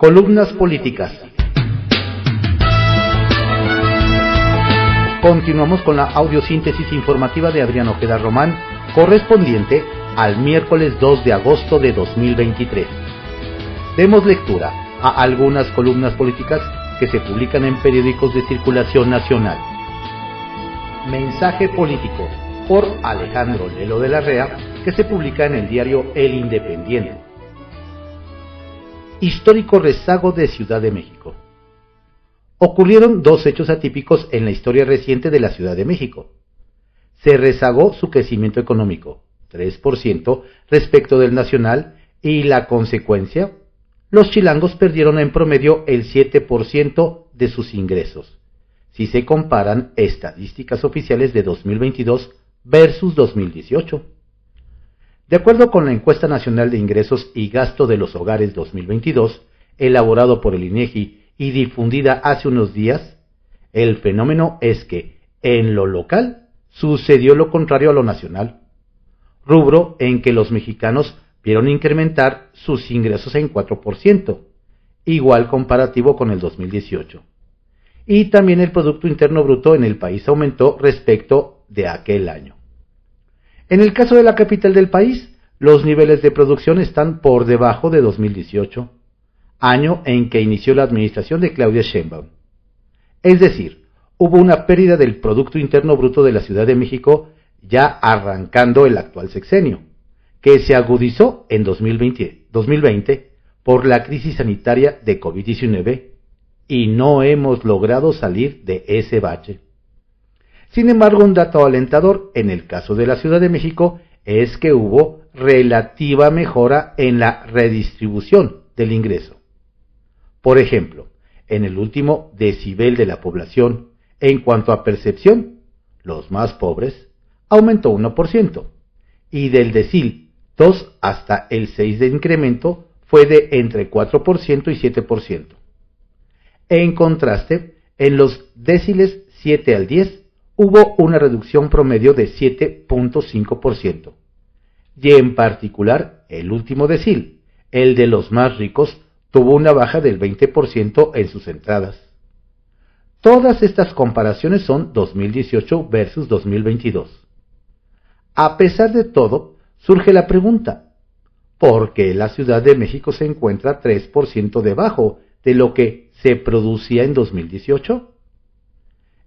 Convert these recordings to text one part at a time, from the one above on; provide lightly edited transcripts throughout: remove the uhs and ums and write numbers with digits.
Columnas políticas. Continuamos con la audiosíntesis informativa de Adrián Ojeda Román, correspondiente al miércoles 2 de agosto de 2023. Demos lectura a algunas columnas políticas que se publican en periódicos de circulación nacional. Mensaje político, por Alejandro Lelo de la Rea, que se publica en el diario El Independiente. Histórico rezago de Ciudad de México. Ocurrieron dos hechos atípicos en la historia reciente de la Ciudad de México. Se rezagó su crecimiento económico, 3% respecto del nacional, y la consecuencia, los chilangos perdieron en promedio el 7% de sus ingresos, si se comparan estadísticas oficiales de 2022 versus 2018. De acuerdo con la Encuesta Nacional de Ingresos y Gasto de los Hogares 2022, elaborado por el INEGI y difundida hace unos días, el fenómeno es que, en lo local, sucedió lo contrario a lo nacional, rubro en que los mexicanos vieron incrementar sus ingresos en 4%, igual comparativo con el 2018. Y también el Producto Interno Bruto en el país aumentó respecto de aquel año. En el caso de la capital del país, los niveles de producción están por debajo de 2018, año en que inició la administración de Claudia Sheinbaum. Es decir, hubo una pérdida del Producto Interno Bruto de la Ciudad de México ya arrancando el actual sexenio, que se agudizó en 2020 por la crisis sanitaria de COVID-19 y no hemos logrado salir de ese bache. Sin embargo, un dato alentador en el caso de la Ciudad de México es que hubo relativa mejora en la redistribución del ingreso. Por ejemplo, en el último decibel de la población, en cuanto a percepción, los más pobres, aumentó 1%, y del decil 2 hasta el 6 de incremento fue de entre 4% y 7%. En contraste, en los deciles 7 al 10 hubo una reducción promedio de 7.5%, y en particular el último decil, el de los más ricos, tuvo una baja del 20% en sus entradas. Todas estas comparaciones son 2018 versus 2022. A pesar de todo, surge la pregunta, ¿por qué la Ciudad de México se encuentra 3% debajo de lo que se producía en 2018?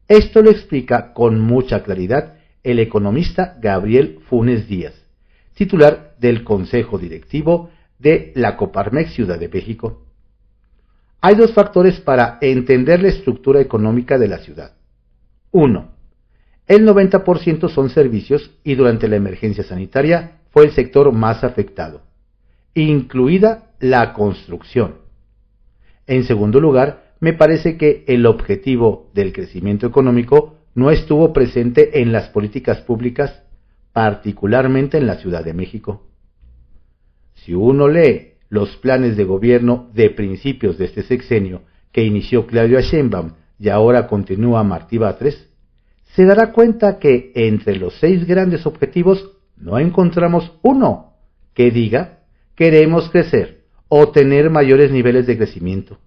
Esto lo explica con mucha claridad el economista Gabriel Funes Díaz, titular del Consejo Directivo de la Coparmex Ciudad de México. Hay dos factores para entender la estructura económica de la ciudad. 1. El 90% son servicios y durante la emergencia sanitaria fue el sector más afectado, incluida la construcción. En segundo lugar, me parece que el objetivo del crecimiento económico no estuvo presente en las políticas públicas, particularmente en la Ciudad de México. Si uno lee los planes de gobierno de principios de este sexenio que inició Claudia Sheinbaum y ahora continúa Martí Batres, se dará cuenta que entre los 6 grandes objetivos no encontramos uno que diga queremos crecer o tener mayores niveles de crecimiento.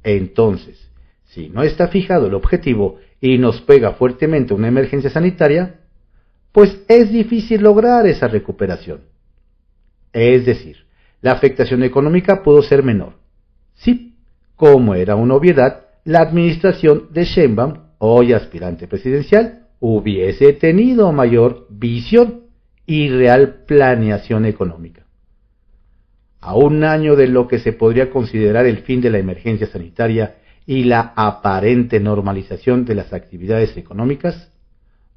Entonces, si no está fijado el objetivo y nos pega fuertemente una emergencia sanitaria, pues es difícil lograr esa recuperación. Es decir, la afectación económica pudo ser menor. Sí, como era una obviedad, la administración de Sheinbaum, hoy aspirante presidencial, hubiese tenido mayor visión y real planeación económica. A un año de lo que se podría considerar el fin de la emergencia sanitaria y la aparente normalización de las actividades económicas,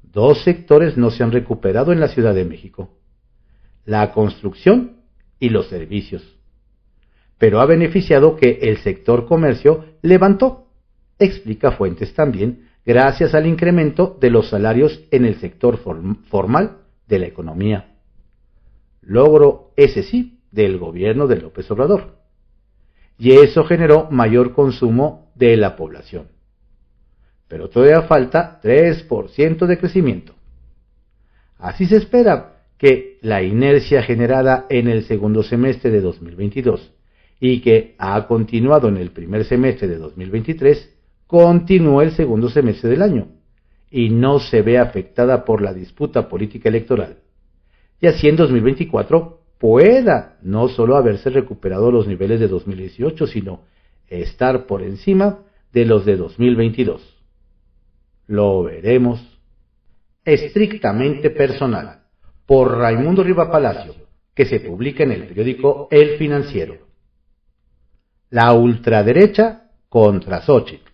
dos sectores no se han recuperado en la Ciudad de México: la construcción y los servicios. Pero ha beneficiado que el sector comercio levantó, explica Fuentes también, gracias al incremento de los salarios en el sector formal de la economía. Logro ese sí del gobierno de López Obrador. Y eso generó mayor consumo de la población. Pero todavía falta 3% de crecimiento. Así se espera que la inercia generada en el segundo semestre de 2022 y que ha continuado en el primer semestre de 2023, continúa el segundo semestre del año y no se ve afectada por la disputa política electoral. Y así en 2024 pueda no solo haberse recuperado los niveles de 2018, sino estar por encima de los de 2022. Lo veremos. Estrictamente personal, por Raimundo Riva Palacio, que se publica en el periódico El Financiero. La ultraderecha contra Xóchitl.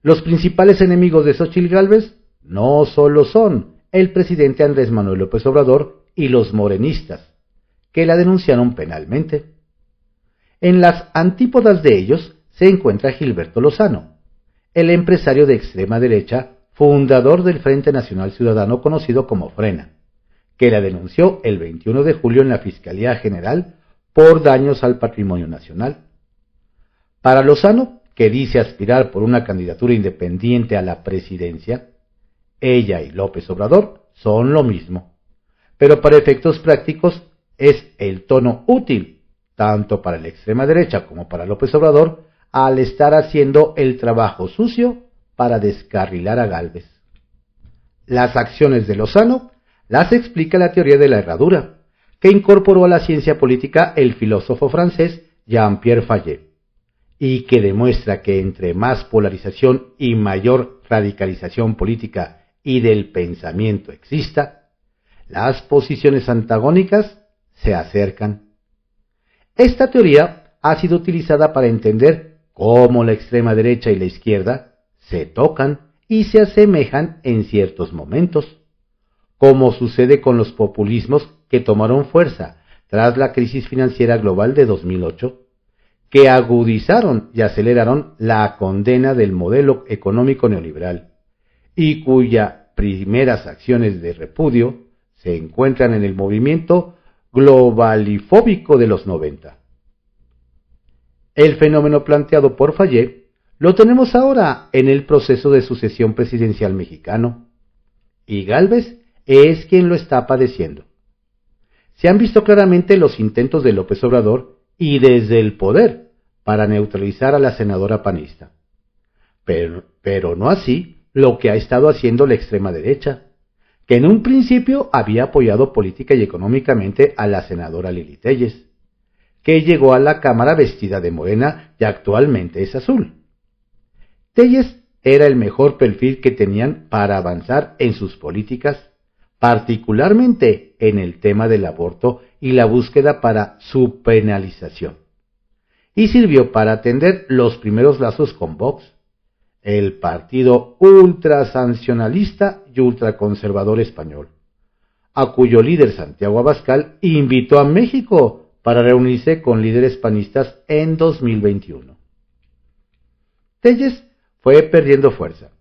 Los principales enemigos de Xóchitl Gálvez no solo son el presidente Andrés Manuel López Obrador y los morenistas, que la denunciaron penalmente. En las antípodas de ellos se encuentra Gilberto Lozano, el empresario de extrema derecha, fundador del Frente Nacional Ciudadano conocido como Frena, que la denunció el 21 de julio en la Fiscalía General por daños al patrimonio nacional. Para Lozano, que dice aspirar por una candidatura independiente a la presidencia, ella y López Obrador son lo mismo, pero para efectos prácticos es el tono útil, tanto para la extrema derecha como para López Obrador, al estar haciendo el trabajo sucio para descarrilar a Gálvez. Las acciones de Lozano las explica la teoría de la herradura, que incorporó a la ciencia política el filósofo francés Jean-Pierre Fayet, y que demuestra que entre más polarización y mayor radicalización política y del pensamiento exista, las posiciones antagónicas se acercan. Esta teoría ha sido utilizada para entender cómo la extrema derecha y la izquierda se tocan y se asemejan en ciertos momentos, como sucede con los populismos que tomaron fuerza tras la crisis financiera global de 2008, que agudizaron y aceleraron la condena del modelo económico neoliberal, y cuyas primeras acciones de repudio se encuentran en el movimiento globalifóbico de los 90. El fenómeno planteado por Fayet lo tenemos ahora en el proceso de sucesión presidencial mexicano, y Gálvez es quien lo está padeciendo. Se han visto claramente los intentos de López Obrador y desde el poder para neutralizar a la senadora panista, pero no así lo que ha estado haciendo la extrema derecha, que en un principio había apoyado política y económicamente a la senadora Lili Téllez, que llegó a la Cámara vestida de morena y actualmente es azul. Téllez era el mejor perfil que tenían para avanzar en sus políticas, particularmente en el tema del aborto y la búsqueda para su penalización, y sirvió para atender los primeros lazos con Vox, el partido ultrasancionalista y ultraconservador español, a cuyo líder Santiago Abascal invitó a México para reunirse con líderes panistas en 2021. Téllez fue perdiendo fuerza,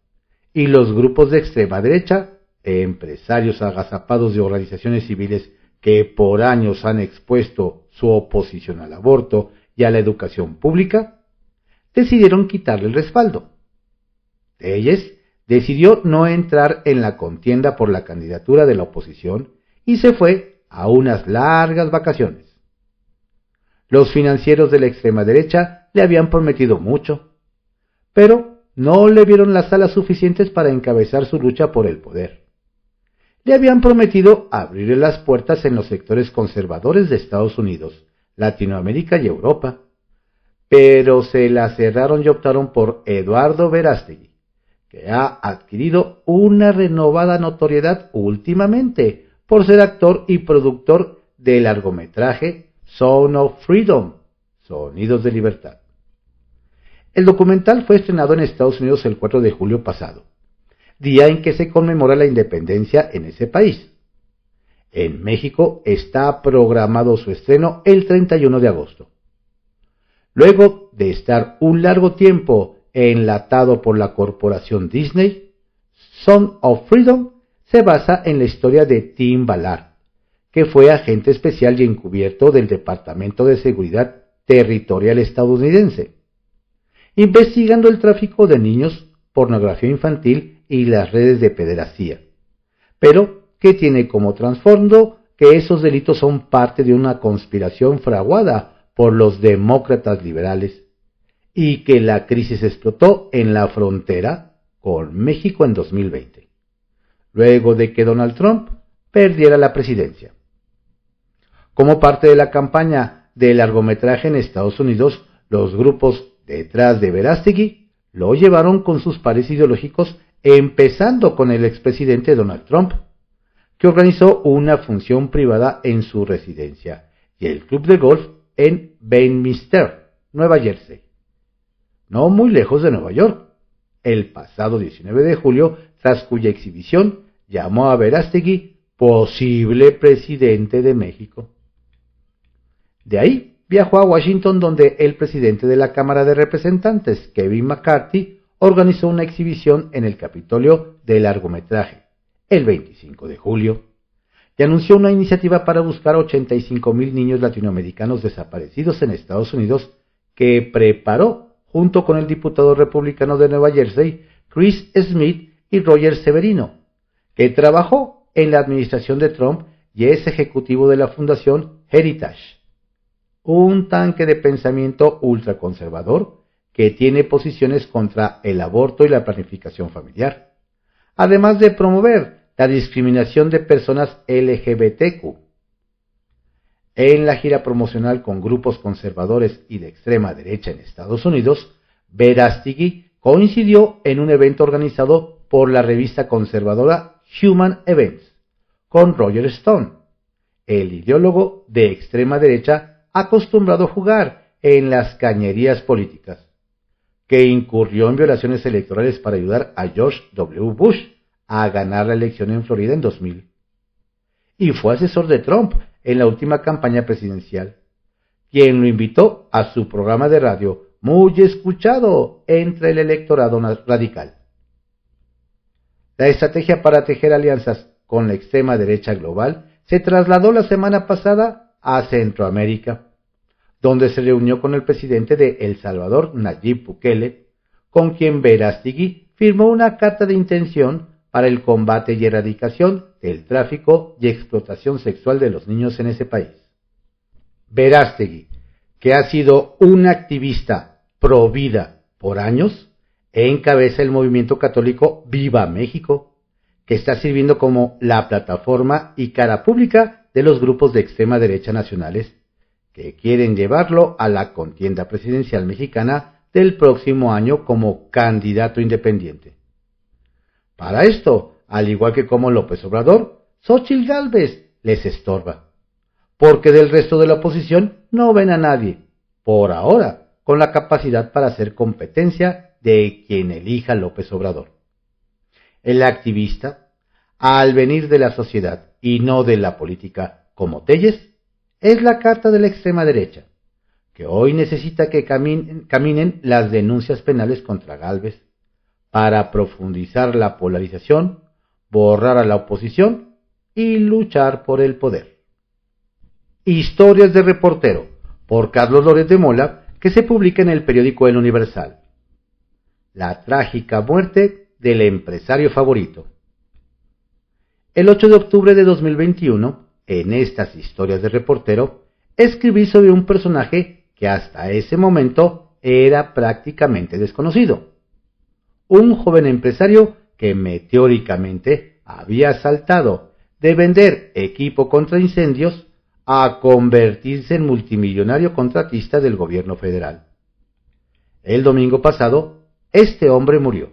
y los grupos de extrema derecha, empresarios agazapados de organizaciones civiles que por años han expuesto su oposición al aborto y a la educación pública, decidieron quitarle el respaldo. Téllez decidió no entrar en la contienda por la candidatura de la oposición y se fue a unas largas vacaciones. Los financieros de la extrema derecha le habían prometido mucho, pero no le vieron las alas suficientes para encabezar su lucha por el poder. Le habían prometido abrirle las puertas en los sectores conservadores de Estados Unidos, Latinoamérica y Europa, pero se la cerraron y optaron por Eduardo Verástegui, que ha adquirido una renovada notoriedad últimamente por ser actor y productor del largometraje Sound of Freedom, Sonidos de Libertad. El documental fue estrenado en Estados Unidos el 4 de julio pasado, día en que se conmemora la independencia en ese país. En México está programado su estreno el 31 de agosto. Luego de estar un largo tiempo enlatado por la corporación Disney, Sound of Freedom se basa en la historia de Tim Ballard, que fue agente especial y encubierto del Departamento de Seguridad Territorial estadounidense, investigando el tráfico de niños, pornografía infantil y las redes de pederastía, pero que tiene como trasfondo que esos delitos son parte de una conspiración fraguada por los demócratas liberales y que la crisis explotó en la frontera con México en 2020, luego de que Donald Trump perdiera la presidencia. Como parte de la campaña de largometraje en Estados Unidos, los grupos detrás de Verástegui lo llevaron con sus pares ideológicos, empezando con el expresidente Donald Trump, que organizó una función privada en su residencia y el club de golf en Bedminster, Nueva Jersey, no muy lejos de Nueva York, el pasado 19 de julio, tras cuya exhibición llamó a Verástegui posible presidente de México. De ahí viajó a Washington, donde el presidente de la Cámara de Representantes, Kevin McCarthy, organizó una exhibición en el Capitolio de largometraje el 25 de julio y anunció una iniciativa para buscar 85,000 niños latinoamericanos desaparecidos en Estados Unidos, que preparó junto con el diputado republicano de Nueva Jersey, Chris Smith, y Roger Severino, que trabajó en la administración de Trump y es ejecutivo de la Fundación Heritage, un tanque de pensamiento ultraconservador que tiene posiciones contra el aborto y la planificación familiar, además de promover la discriminación de personas LGBTQ. En la gira promocional con grupos conservadores y de extrema derecha en Estados Unidos, Verástegui coincidió en un evento organizado por la revista conservadora Human Events con Roger Stone, el ideólogo de extrema derecha acostumbrado a jugar en las cañerías políticas, que incurrió en violaciones electorales para ayudar a George W. Bush a ganar la elección en Florida en 2000. Y fue asesor de Trump en la última campaña presidencial, quien lo invitó a su programa de radio muy escuchado entre el electorado radical. La estrategia para tejer alianzas con la extrema derecha global se trasladó la semana pasada a Centroamérica, donde se reunió con el presidente de El Salvador, Nayib Bukele, con quien Verástegui firmó una carta de intención para el combate y erradicación del tráfico y explotación sexual de los niños en ese país. Verástegui, que ha sido un activista pro vida por años, encabeza el movimiento católico Viva México, que está sirviendo como la plataforma y cara pública de los grupos de extrema derecha nacionales que quieren llevarlo a la contienda presidencial mexicana del próximo año como candidato independiente. Para esto, al igual que como López Obrador, Xóchitl Gálvez les estorba, porque del resto de la oposición no ven a nadie, por ahora, con la capacidad para hacer competencia de quien elija López Obrador. El activista, al venir de la sociedad y no de la política como Telles, es la carta de la extrema derecha, que hoy necesita que caminen las denuncias penales contra Gálvez para profundizar la polarización, borrar a la oposición y luchar por el poder. Historias de reportero, por Carlos Loret de Mola, que se publica en el periódico El Universal. La trágica muerte del empresario favorito. El 8 de octubre de 2021, en estas historias de reportero, escribí sobre un personaje que hasta ese momento era prácticamente desconocido. Un joven empresario que meteóricamente había saltado de vender equipo contra incendios a convertirse en multimillonario contratista del gobierno federal. El domingo pasado, este hombre murió.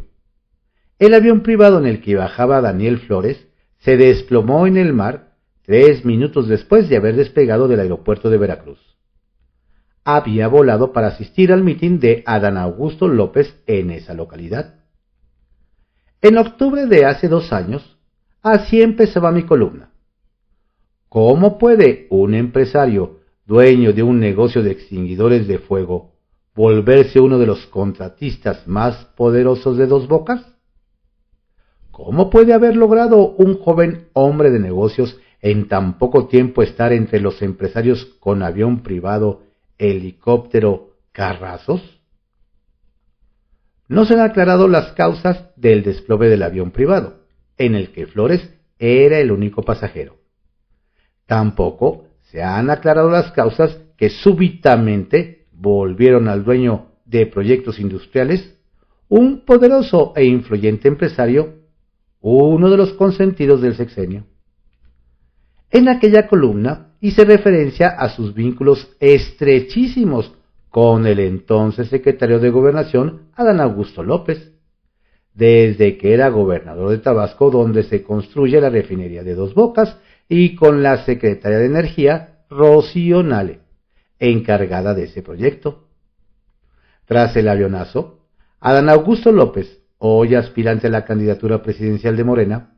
El avión privado en el que viajaba Daniel Flores se desplomó en el mar 3 minutos después de haber despegado del aeropuerto de Veracruz. Había volado para asistir al mitin de Adán Augusto López en esa localidad. En octubre de hace 2 años, así empezaba mi columna. ¿Cómo puede un empresario dueño de un negocio de extinguidores de fuego volverse uno de los contratistas más poderosos de Dos Bocas? ¿Cómo puede haber logrado un joven hombre de negocios en tan poco tiempo estar entre los empresarios con avión privado, helicóptero, carrazos? No se han aclarado las causas del desplome del avión privado, en el que Flores era el único pasajero. Tampoco se han aclarado las causas que súbitamente volvieron al dueño de proyectos industriales, un poderoso e influyente empresario, uno de los consentidos del sexenio. En aquella columna hice referencia a sus vínculos estrechísimos con el entonces secretario de Gobernación, Adán Augusto López, desde que era gobernador de Tabasco, donde se construye la refinería de Dos Bocas, y con la secretaria de Energía, Rocío Nale, encargada de ese proyecto. Tras el avionazo, Adán Augusto López, hoy aspirante a la candidatura presidencial de Morena,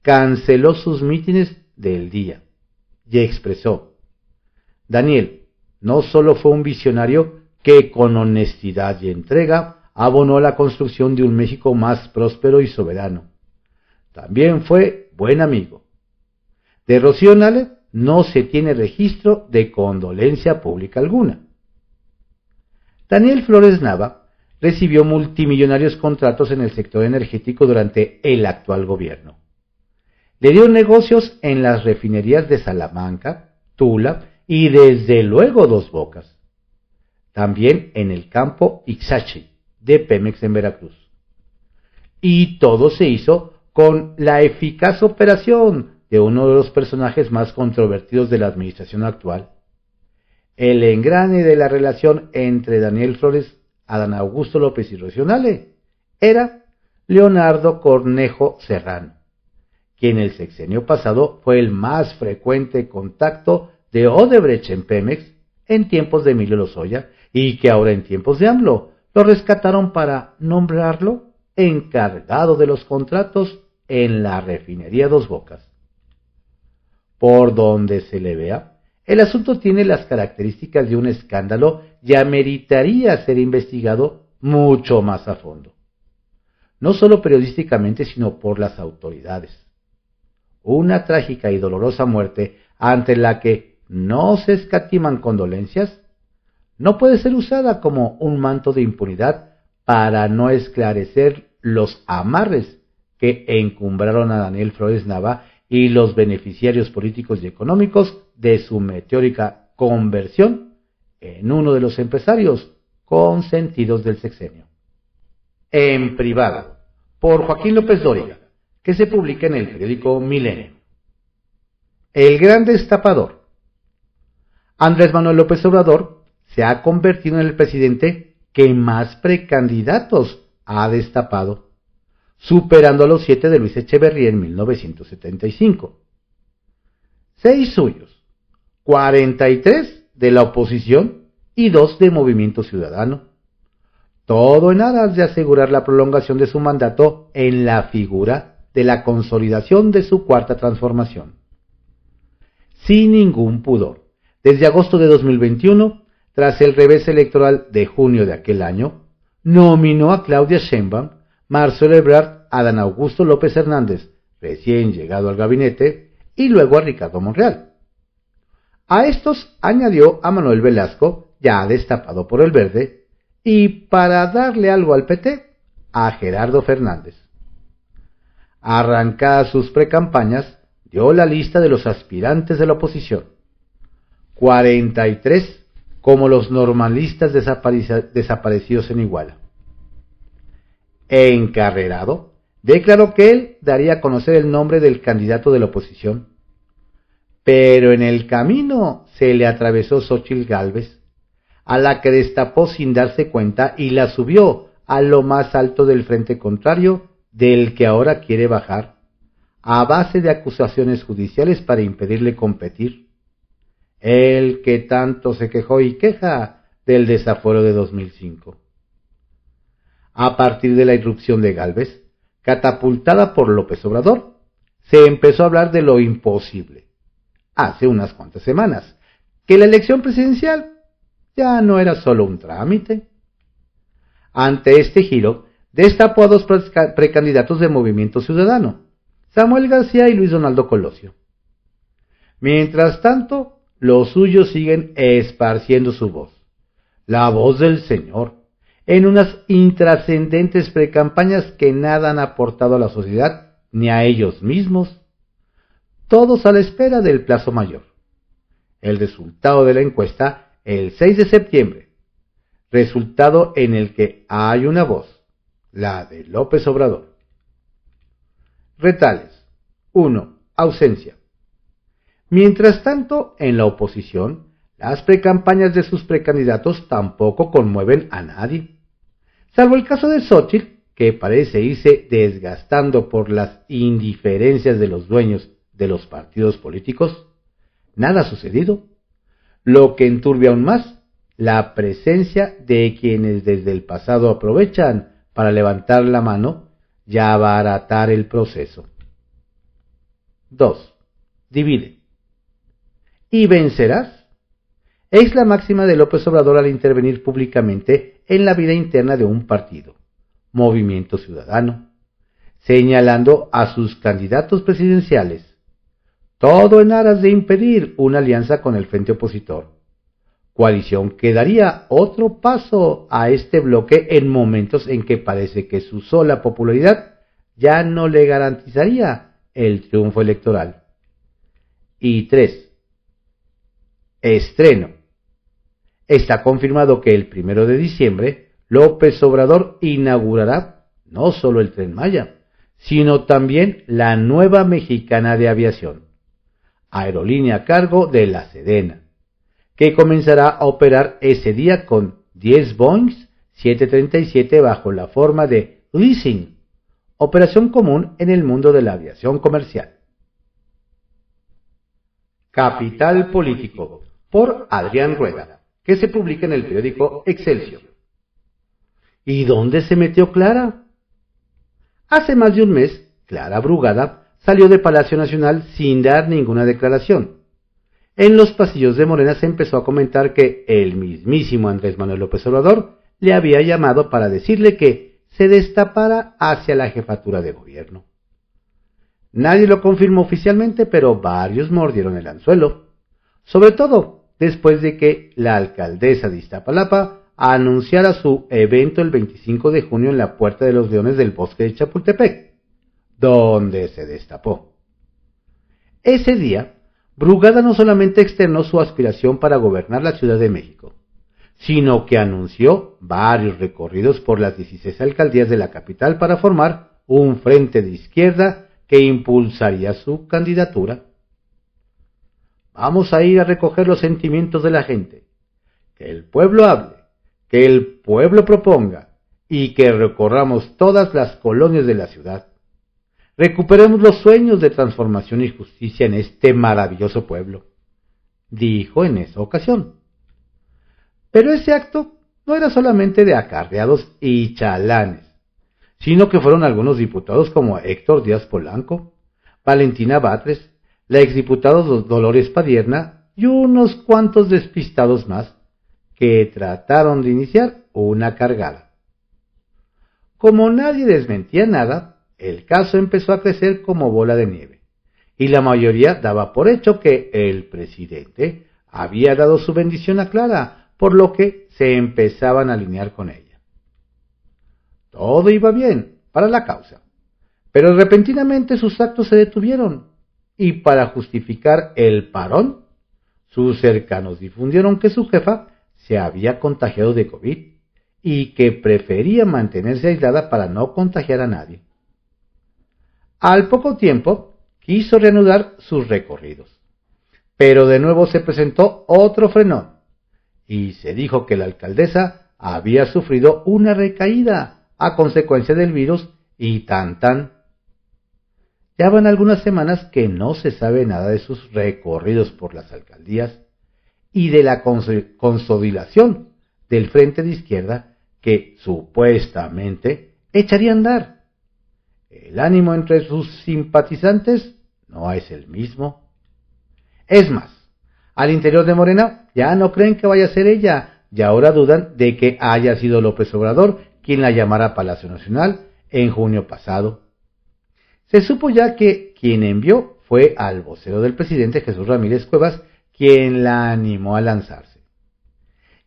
canceló sus mítines del día y expresó: Daniel no solo fue un visionario que con honestidad y entrega abonó la construcción de un México más próspero y soberano, también fue buen amigo. De Rocío Nale no se tiene registro de condolencia pública alguna. Daniel Flores Nava recibió multimillonarios contratos en el sector energético durante el actual gobierno. Le dio negocios en las refinerías de Salamanca, Tula y desde luego Dos Bocas. También en el campo Ixachi de Pemex en Veracruz. Y todo se hizo con la eficaz operación de uno de los personajes más controvertidos de la administración actual. El engrane de la relación entre Daniel Flores, Adán Augusto López y Rocío Nale era Leonardo Cornejo Serrano, quien el sexenio pasado fue el más frecuente contacto de Odebrecht en Pemex en tiempos de Emilio Lozoya y que ahora en tiempos de AMLO lo rescataron para nombrarlo encargado de los contratos en la refinería Dos Bocas. Por donde se le vea, el asunto tiene las características de un escándalo y ameritaría ser investigado mucho más a fondo. No solo periodísticamente, sino por las autoridades. Una trágica y dolorosa muerte ante la que no se escatiman condolencias no puede ser usada como un manto de impunidad para no esclarecer los amarres que encumbraron a Daniel Flores Nava y los beneficiarios políticos y económicos de su meteórica conversión en uno de los empresarios consentidos del sexenio. En privado, por Joaquín López Dóriga, que se publica en el periódico Milenio. El gran destapador. Andrés Manuel López Obrador se ha convertido en el presidente que más precandidatos ha destapado, superando a los 7 de Luis Echeverría en 1975. 6 suyos, 43 de la oposición y 2 de Movimiento Ciudadano. Todo en aras de asegurar la prolongación de su mandato en la figura de la consolidación de su cuarta transformación. Sin ningún pudor, desde agosto de 2021, tras el revés electoral de junio de aquel año, nominó a Claudia Sheinbaum, Marcelo Ebrard, Adán Augusto López Hernández, recién llegado al gabinete, y luego a Ricardo Monreal. A estos añadió a Manuel Velasco, ya destapado por el Verde, y para darle algo al PT, a Gerardo Fernández. Arrancadas sus precampañas, dio la lista de los aspirantes de la oposición. 43 como los normalistas desaparecidos en Iguala. Encarrerado, declaró que él daría a conocer el nombre del candidato de la oposición. Pero en el camino se le atravesó Xóchitl Gálvez, a la que destapó sin darse cuenta y la subió a lo más alto del frente contrario, del que ahora quiere bajar, a base de acusaciones judiciales para impedirle competir. El que tanto se quejó y queja del desafuero de 2005. A partir de la irrupción de Gálvez, catapultada por López Obrador, se empezó a hablar de lo imposible, hace unas cuantas semanas, que la elección presidencial ya no era solo un trámite. Ante este giro, destapó a 2 precandidatos de Movimiento Ciudadano, Samuel García y Luis Donaldo Colosio. Mientras tanto, los suyos siguen esparciendo su voz, la voz del Señor, en unas intrascendentes precampañas que nada han aportado a la sociedad ni a ellos mismos, todos a la espera del plazo mayor. El resultado de la encuesta el 6 de septiembre, resultado en el que hay una voz, la de López Obrador. Retales. 1. Ausencia. Mientras tanto, en la oposición, las precampañas de sus precandidatos tampoco conmueven a nadie, salvo el caso de Xóchitl, que parece irse desgastando por las indiferencias de los dueños de los partidos políticos. Nada ha sucedido, lo que enturbia aún más la presencia de quienes desde el pasado aprovechan para levantar la mano y abaratar el proceso. 2. Divide. ¿Y vencerás? Es la máxima de López Obrador al intervenir públicamente en la vida interna de un partido, Movimiento Ciudadano, señalando a sus candidatos presidenciales, todo en aras de impedir una alianza con el frente opositor, coalición que daría otro paso a este bloque en momentos en que parece que su sola popularidad ya no le garantizaría el triunfo electoral. Y 3. Estreno. Está confirmado que el 1 de diciembre López Obrador inaugurará no solo el Tren Maya, sino también la nueva Mexicana de Aviación, aerolínea a cargo de la Sedena, que comenzará a operar ese día con 10 Boeing 737 bajo la forma de leasing, operación común en el mundo de la aviación comercial. Capital Político, por Adrián Rueda, que se publica en el periódico Excelsior. ¿Y dónde se metió Clara? Hace más de un mes, Clara Brugada salió de Palacio Nacional sin dar ninguna declaración. En los pasillos de Morena se empezó a comentar que el mismísimo Andrés Manuel López Obrador le había llamado para decirle que se destapara hacia la jefatura de gobierno. Nadie lo confirmó oficialmente, pero varios mordieron el anzuelo, sobre todo después de que la alcaldesa de Iztapalapa anunciara su evento el 25 de junio en la Puerta de los Leones del Bosque de Chapultepec, donde se destapó. Ese día, Brugada no solamente externó su aspiración para gobernar la Ciudad de México, sino que anunció varios recorridos por las 16 alcaldías de la capital para formar un frente de izquierda que impulsaría su candidatura. Vamos a ir a recoger los sentimientos de la gente, que el pueblo hable, que el pueblo proponga y que recorramos todas las colonias de la ciudad. Recuperemos los sueños de transformación y justicia en este maravilloso pueblo, dijo en esa ocasión. Pero ese acto no era solamente de acarreados y chalanes, sino que fueron algunos diputados como Héctor Díaz Polanco, Valentina Batres, la exdiputada Dolores Padierna y unos cuantos despistados más que trataron de iniciar una cargada. Como nadie desmentía nada, el caso empezó a crecer como bola de nieve, y la mayoría daba por hecho que el presidente había dado su bendición a Clara, por lo que se empezaban a alinear con ella. Todo iba bien para la causa, pero repentinamente sus actos se detuvieron, y para justificar el parón, sus cercanos difundieron que su jefa se había contagiado de COVID y que prefería mantenerse aislada para no contagiar a nadie. Al poco tiempo, quiso reanudar sus recorridos, pero de nuevo se presentó otro frenón, y se dijo que la alcaldesa había sufrido una recaída a consecuencia del virus y tan. Ya van algunas semanas que no se sabe nada de sus recorridos por las alcaldías y de la consolidación del frente de izquierda que supuestamente echaría a andar. El ánimo entre sus simpatizantes no es el mismo. Es más, al interior de Morena ya no creen que vaya a ser ella, y ahora dudan de que haya sido López Obrador quien la llamara a Palacio Nacional en junio pasado. Se supo ya que quien envió fue al vocero del presidente, Jesús Ramírez Cuevas, quien la animó a lanzarse.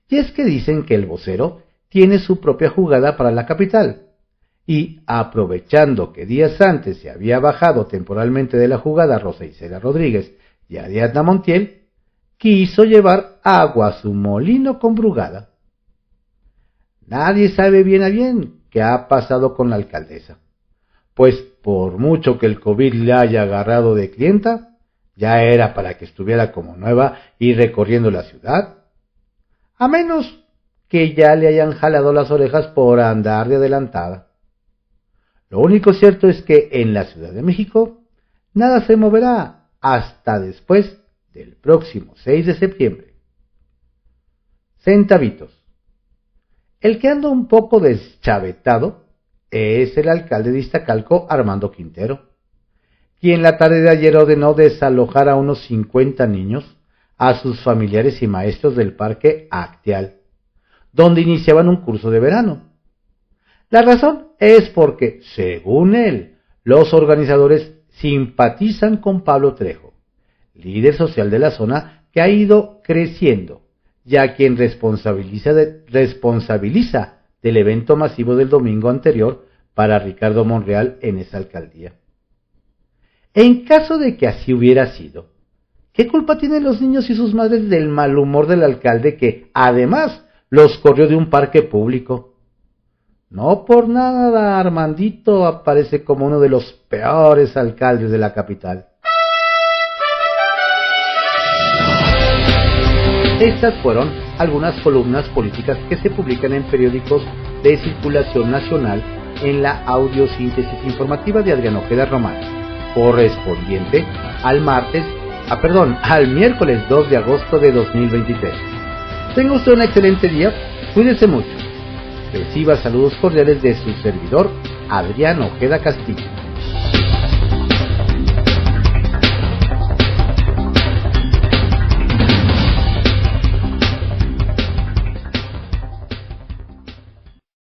Y es que dicen que el vocero tiene su propia jugada para la capital, y aprovechando que días antes se había bajado temporalmente de la jugada Rosa Isela Rodríguez y Ariadna Montiel, quiso llevar agua a su molino con Brugada. Nadie sabe bien a bien qué ha pasado con la alcaldesa, pues por mucho que el COVID le haya agarrado de clienta, ya era para que estuviera como nueva y recorriendo la ciudad, a menos que ya le hayan jalado las orejas por andar de adelantada. Lo único cierto es que en la Ciudad de México nada se moverá hasta después del próximo 6 de septiembre. Centavitos. El que anda un poco deschavetado es el alcalde de Iztacalco, Armando Quintero, quien la tarde de ayer ordenó desalojar a unos 50 niños, a sus familiares y maestros del Parque Acteal, donde iniciaban un curso de verano. La razón es porque, según él, los organizadores simpatizan con Pablo Trejo, líder social de la zona que ha ido creciendo, ya quien responsabiliza del evento masivo del domingo anterior para Ricardo Monreal en esa alcaldía. En caso de que así hubiera sido, ¿qué culpa tienen los niños y sus madres del mal humor del alcalde que, además, los corrió de un parque público? No por nada Armandito aparece como uno de los peores alcaldes de la capital. Estas fueron algunas columnas políticas que se publican en periódicos de circulación nacional en la audiosíntesis informativa de Adrián Ojeda Román, correspondiente al miércoles 2 de agosto de 2023. Tenga usted un excelente día, cuídese mucho. Reciba saludos cordiales de su servidor, Adrián Ojeda Castillo.